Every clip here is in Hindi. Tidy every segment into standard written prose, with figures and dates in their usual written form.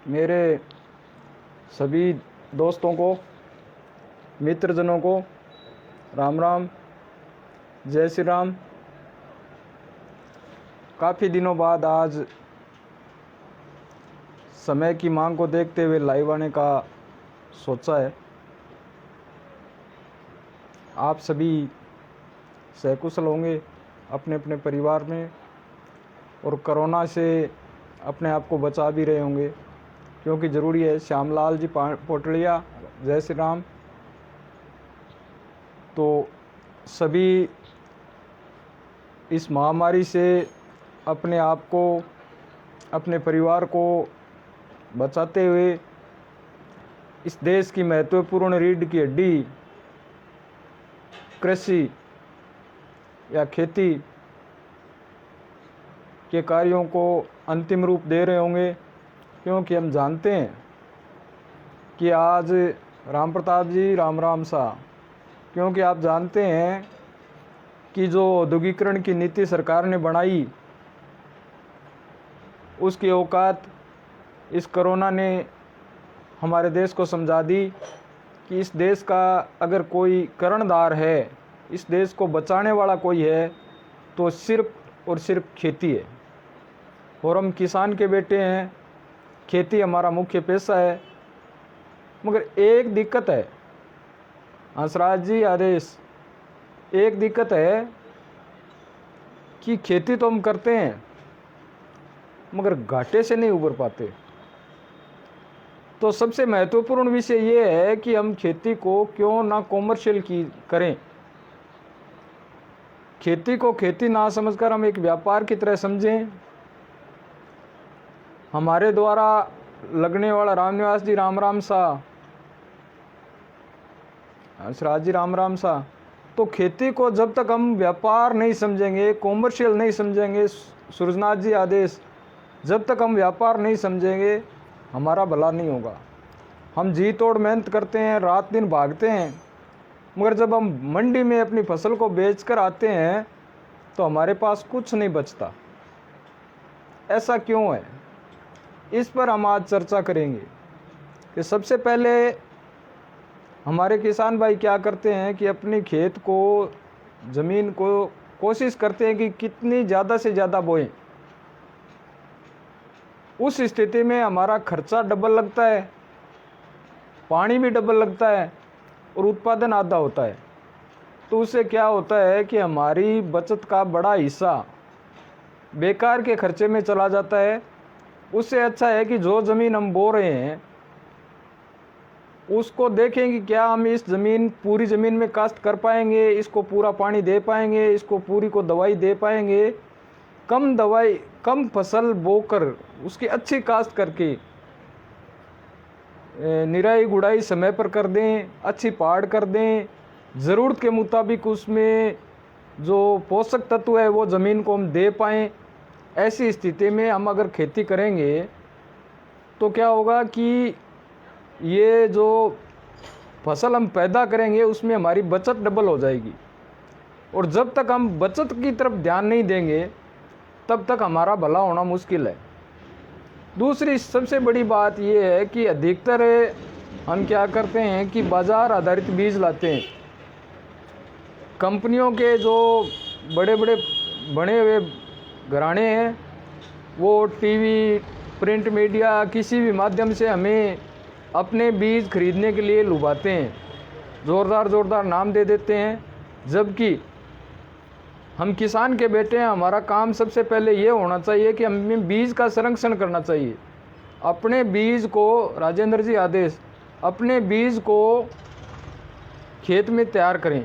मेरे सभी दोस्तों को, मित्रजनों को राम राम, जय श्री राम। काफ़ी दिनों बाद आज समय की मांग को देखते हुए लाइव आने का सोचा है। आप सभी सकुशल होंगे अपने अपने परिवार में और कोरोना से अपने आप को बचा भी रहे होंगे, क्योंकि ज़रूरी है। श्यामलाल जी पोटलिया, जय श्री राम। तो सभी इस महामारी से अपने आप को, अपने परिवार को बचाते हुए इस देश की महत्वपूर्ण रीढ़ की हड्डी कृषि या खेती के कार्यों को अंतिम रूप दे रहे होंगे, क्योंकि हम जानते हैं कि आज राम प्रताप जी राम राम सा, क्योंकि आप जानते हैं कि जो औद्योगिकरण की नीति सरकार ने बनाई उसकी औकात इस कोरोना ने हमारे देश को समझा दी कि इस देश का अगर कोई कर्णधार है, इस देश को बचाने वाला कोई है तो सिर्फ और सिर्फ खेती है। और हम किसान के बेटे हैं, खेती हमारा मुख्य पेशा है। मगर एक दिक्कत है हंसराज जी आदेश, एक दिक्कत है कि खेती तो हम करते हैं मगर घाटे से नहीं उबर पाते। तो सबसे महत्वपूर्ण विषय ये है कि हम खेती को क्यों ना कॉमर्शियल की करें। खेती को खेती ना समझकर हम एक व्यापार की तरह समझें। हमारे द्वारा लगने वाला रामनिवास जी राम राम सा, हंसराज जी राम राम सा, तो खेती को जब तक हम व्यापार नहीं समझेंगे, कॉमर्शियल नहीं समझेंगे, सूरजनाथ जी आदेश, जब तक हम व्यापार नहीं समझेंगे हमारा भला नहीं होगा। हम जी तोड़ मेहनत करते हैं, रात दिन भागते हैं, मगर जब हम मंडी में अपनी फसल को बेचकर आते हैं तो हमारे पास कुछ नहीं बचता। ऐसा क्यों है? इस पर हम आज चर्चा करेंगे कि सबसे पहले हमारे किसान भाई क्या करते हैं कि अपनी खेत को, ज़मीन को कोशिश करते हैं कि कितनी ज़्यादा से ज़्यादा बोएं। उस स्थिति में हमारा खर्चा डबल लगता है, पानी भी डबल लगता है और उत्पादन आधा होता है। तो उससे क्या होता है कि हमारी बचत का बड़ा हिस्सा बेकार के खर्चे में चला जाता है। उससे अच्छा है कि जो ज़मीन हम बो रहे हैं उसको देखें कि क्या हम इस ज़मीन, पूरी ज़मीन में काश्त कर पाएंगे, इसको पूरा पानी दे पाएंगे, इसको पूरी को दवाई दे पाएंगे। कम दवाई, कम फसल बोकर उसकी अच्छी काश्त करके निराई गुड़ाई समय पर कर दें, अच्छी पाड़ कर दें, ज़रूरत के मुताबिक उसमें जो पोषक तत्व है वो ज़मीन को हम दे पाएँ। ऐसी स्थिति में हम अगर खेती करेंगे तो क्या होगा कि ये जो फसल हम पैदा करेंगे उसमें हमारी बचत डबल हो जाएगी। और जब तक हम बचत की तरफ ध्यान नहीं देंगे तब तक हमारा भला होना मुश्किल है। दूसरी सबसे बड़ी बात ये है कि अधिकतर हम क्या करते हैं कि बाज़ार आधारित बीज लाते हैं। कंपनियों के जो बड़े बड़े बने हुए घराने हैं वो टीवी, प्रिंट मीडिया, किसी भी माध्यम से हमें अपने बीज खरीदने के लिए लुभाते हैं, ज़ोरदार ज़ोरदार नाम दे देते हैं। जबकि हम किसान के बेटे हैं, हमारा काम सबसे पहले ये होना चाहिए कि हमें बीज का संरक्षण करना चाहिए। अपने बीज को, राजेंद्र जी आदेश, अपने बीज को खेत में तैयार करें।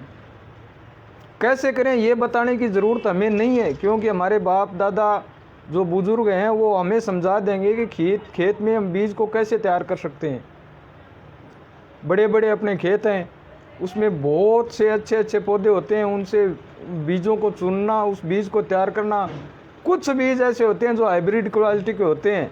कैसे करें ये बताने की ज़रूरत हमें नहीं है, क्योंकि हमारे बाप दादा जो बुज़ुर्ग हैं वो हमें समझा देंगे कि खेत में हम बीज को कैसे तैयार कर सकते हैं। बड़े बड़े अपने खेत हैं, उसमें बहुत से अच्छे अच्छे पौधे होते हैं, उनसे बीजों को चुनना, उस बीज को तैयार करना। कुछ बीज ऐसे होते हैं जो हाइब्रिड क्वालिटी के होते हैं,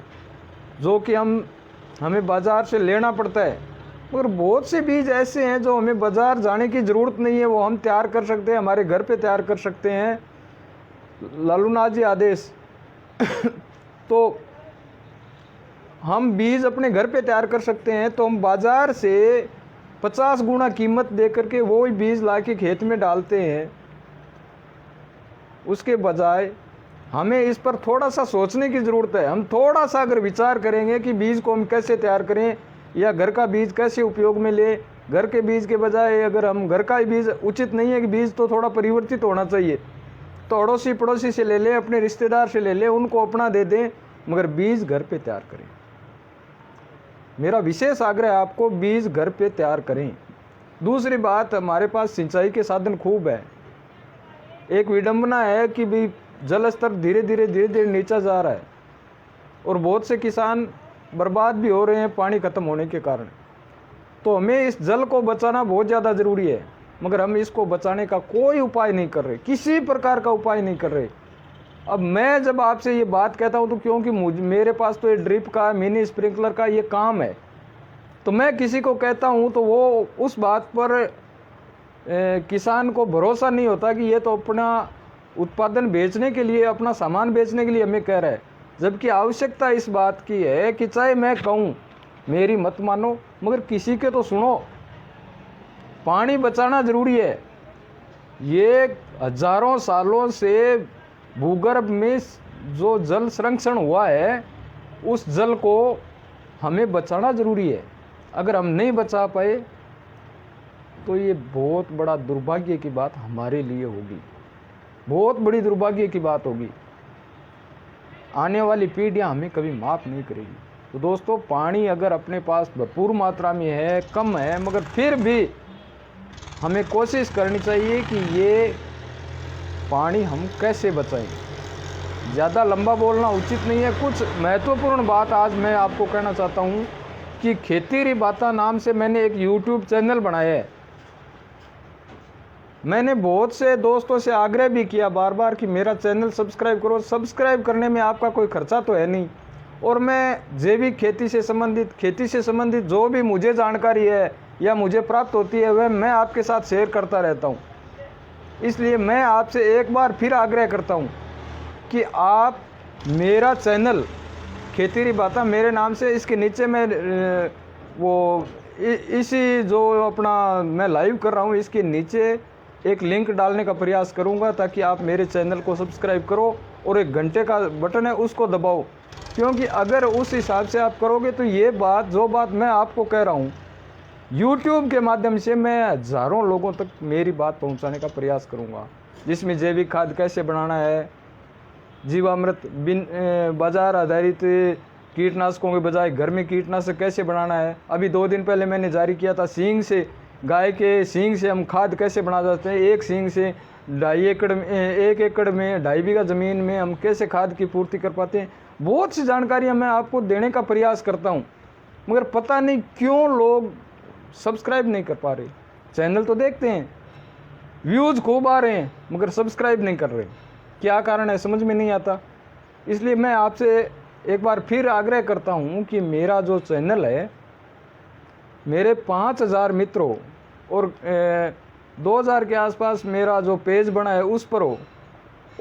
जो कि हमें बाज़ार से लेना पड़ता है। मगर बहुत से बीज ऐसे हैं जो हमें बाज़ार जाने की ज़रूरत नहीं है, वो हम तैयार कर सकते हैं, हमारे घर पे तैयार कर सकते हैं। लालूनाथ जी आदेश तो हम बीज अपने घर पे तैयार कर सकते हैं, तो हम बाज़ार से 50 गुना कीमत दे करके वो ही बीज ला के खेत में डालते हैं। उसके बजाय हमें इस पर थोड़ा सा सोचने की ज़रूरत है। हम थोड़ा सा अगर विचार करेंगे कि बीज को हम कैसे तैयार करें या घर का बीज कैसे उपयोग में ले, घर के बीज के बजाय अगर हम घर का ही बीज, उचित नहीं है कि बीज तो थोड़ा परिवर्तित होना चाहिए, तो अड़ोसी पड़ोसी से ले लें, अपने रिश्तेदार से ले लें, उनको अपना दे दें, मगर बीज घर पे तैयार करें। मेरा विशेष आग्रह है आपको, बीज घर पे तैयार करें। दूसरी बात, हमारे पास सिंचाई के साधन खूब है। एक विडंबना है कि भी जल स्तर धीरे धीरे नीचा जा रहा है और बहुत से किसान बर्बाद भी हो रहे हैं पानी खत्म होने के कारण। तो हमें इस जल को बचाना बहुत ज़्यादा ज़रूरी है, मगर हम इसको बचाने का कोई उपाय नहीं कर रहे, किसी प्रकार का उपाय नहीं कर रहे। अब मैं जब आपसे ये बात कहता हूँ तो क्योंकि मेरे पास तो ये ड्रिप का, मिनी स्प्रिंकलर का ये काम है, तो मैं किसी को कहता हूँ तो वो उस बात पर किसान को भरोसा नहीं होता कि ये तो अपना उत्पादन बेचने के लिए, अपना सामान बेचने के लिए हमें कह रहा है, जबकि आवश्यकता इस बात की है कि चाहे मैं कहूँ, मेरी मत मानो मगर किसी के तो सुनो। पानी बचाना ज़रूरी है। ये हजारों सालों से भूगर्भ में जो जल संरक्षण हुआ है, उस जल को हमें बचाना ज़रूरी है। अगर हम नहीं बचा पाए तो ये बहुत बड़ा दुर्भाग्य की बात हमारे लिए होगी, बहुत बड़ी दुर्भाग्य की बात होगी। आने वाली पीढ़ियां हमें कभी माफ़ नहीं करेगी। तो दोस्तों, पानी अगर अपने पास भरपूर मात्रा में है, कम है, मगर फिर भी हमें कोशिश करनी चाहिए कि ये पानी हम कैसे बचाएं। ज़्यादा लंबा बोलना उचित नहीं है। कुछ महत्वपूर्ण बात आज मैं आपको कहना चाहता हूँ कि खेती री बाता नाम से मैंने एक YouTube चैनल बनाया है। मैंने बहुत से दोस्तों से आग्रह भी किया बार बार कि मेरा चैनल सब्सक्राइब करो। सब्सक्राइब करने में आपका कोई खर्चा तो है नहीं, और मैं जैविक खेती से संबंधित जो भी मुझे जानकारी है या मुझे प्राप्त होती है वह मैं आपके साथ शेयर करता रहता हूँ। इसलिए मैं आपसे एक बार फिर आग्रह करता हूँ कि आप मेरा चैनल खेती री बाता मेरे नाम से, इसके नीचे मैं इसी जो अपना मैं लाइव कर रहा हूँ इसके नीचे एक लिंक डालने का प्रयास करूंगा, ताकि आप मेरे चैनल को सब्सक्राइब करो और एक घंटे का बटन है उसको दबाओ। क्योंकि अगर उस हिसाब से आप करोगे तो ये बात, जो बात मैं आपको कह रहा हूँ, YouTube के माध्यम से मैं हज़ारों लोगों तक मेरी बात पहुँचाने का प्रयास करूँगा, जिसमें जैविक खाद कैसे बनाना है, जीवामृत बिन बाजार आधारित कीटनाशकों के बजाय घर में कीटनाशक कैसे बनाना है। अभी 2 दिन पहले मैंने जारी किया था सींग से, गाय के सींग से हम खाद कैसे बना सकते हैं। एक सींग से 1 एकड़ में 2.5 बीघा ज़मीन में हम कैसे खाद की पूर्ति कर पाते हैं। बहुत सी जानकारियां मैं आपको देने का प्रयास करता हूं, मगर पता नहीं क्यों लोग सब्सक्राइब नहीं कर पा रहे। चैनल तो देखते हैं, व्यूज़ खूब आ रहे हैं, मगर सब्सक्राइब नहीं कर रहे। क्या कारण है समझ में नहीं आता। इसलिए मैं आपसे एक बार फिर आग्रह करता हूं कि मेरा जो चैनल है, मेरे 5000 मित्रों और 2000 के आसपास मेरा जो पेज बना है उस पर हो,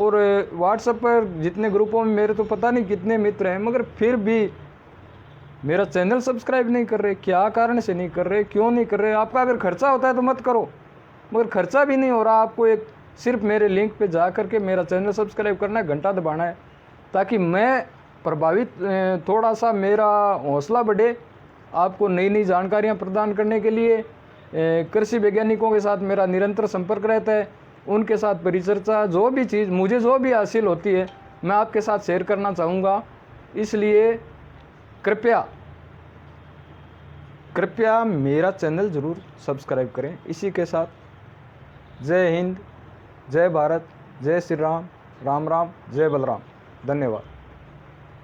और व्हाट्सएप पर जितने ग्रुपों में मेरे तो पता नहीं कितने मित्र हैं, मगर फिर भी मेरा चैनल सब्सक्राइब नहीं कर रहे। क्या कारण से नहीं कर रहे, क्यों नहीं कर रहे। आपका अगर खर्चा होता है तो मत करो, मगर खर्चा भी नहीं हो रहा, आपको एक सिर्फ मेरे लिंक पे जा करके मेरा चैनल सब्सक्राइब करना है, घंटा दबाना है, ताकि मैं प्रभावित, थोड़ा सा मेरा हौसला बढ़े आपको नई नई जानकारियाँ प्रदान करने के लिए। कृषि वैज्ञानिकों के साथ मेरा निरंतर संपर्क रहता है, उनके साथ परिचर्चा, जो भी चीज़ मुझे जो भी हासिल होती है मैं आपके साथ शेयर करना चाहूँगा। इसलिए कृपया मेरा चैनल ज़रूर सब्सक्राइब करें। इसी के साथ जय हिंद, जय भारत, जय श्री राम, राम राम, जय बलराम। धन्यवाद।